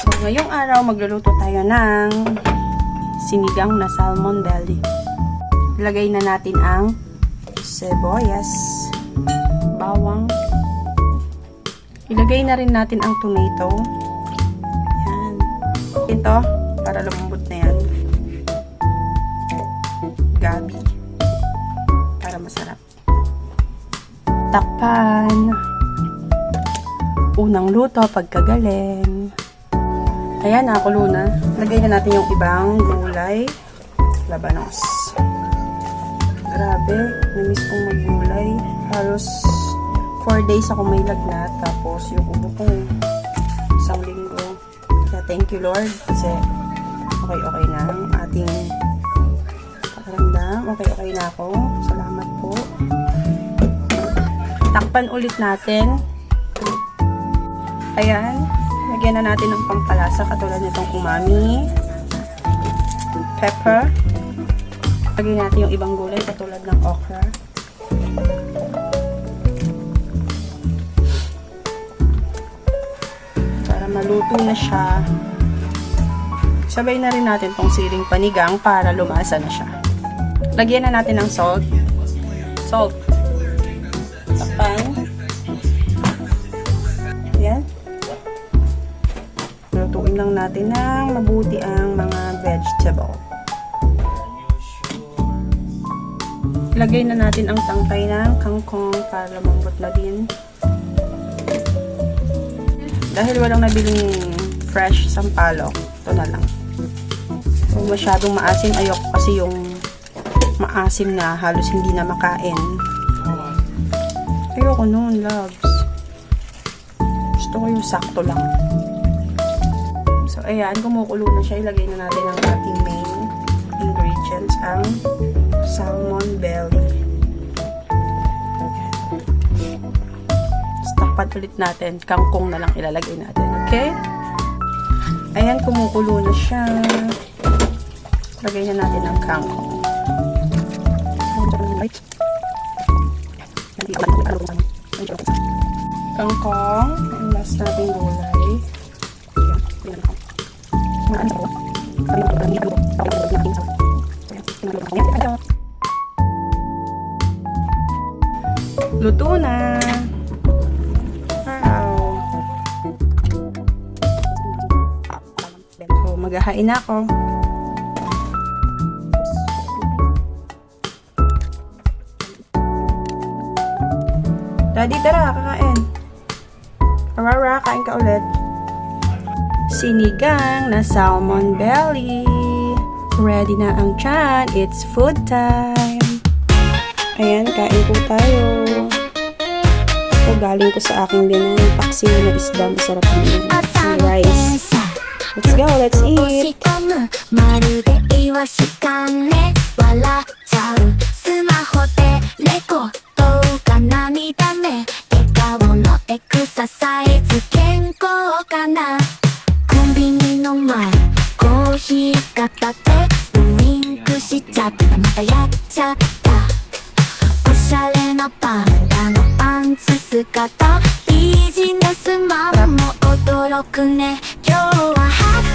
So, ngayong araw, magluluto tayo ng sinigang na salmon belly. Ilagay na natin ang sibuyas, bawang. Ilagay na rin natin ang tomato. Yan. Ito, para lumambot na yan. Gabi. Para masarap. Takpan. Unang luto, pagkagaling. Ayan, nakakulo na. Lagay na natin yung ibang gulay. Labanos. Grabe, namiss kong maggulay. Halos 4 days ako may lagnat. Tapos yung ubo ko, isang linggo. Kaya thank you Lord. Kasi okay na ang ating pakiramdam. Okay na ako. Salamat po. Takpan ulit natin. Ayan. Lagyan na natin ng pampalasa katulad nitong umami, pepper. Lagyan natin yung ibang gulay katulad ng okra. Para maluto na siya. Sabay na rin natin tong siling panigang para lumasa na siya. Lagyan na natin ng salt. Salt. Takpan. Ayan. Lutuin lang natin ng mabuti ang mga vegetable. Ilagay na natin ang tangkay ng kangkong para lumambot na din. Dahil walang nabiling fresh sampalok, ito na lang. Kung masyadong maasim, ayoko kasi yung maasim na halos hindi na makain. Ayoko nun, loves. Gusto ko yung sakto lang. So, ayan, kumukulo na siya. Ilagay na natin ang ating main ingredients, ang salmon belly. Takpan ulit natin. Kangkong na lang ilalagay natin. Okay? Ayan, kumukulo na siya. Lagay na natin ang kangkong. Kangkong. Ang last nating gulay. Luto na. Wow. So, maghahain na ako. Daddy, tara, kakain. Rara, kain ka ulit. Sinigang na salmon belly. Ready na ang tiyan. It's food time. Ayan, kain po tayo. Ito, galing ko sa aking binang paksiw na isda. Masarap naman. Rice. Let's go, let's eat. Biziness man mo 驚くね今日はハッ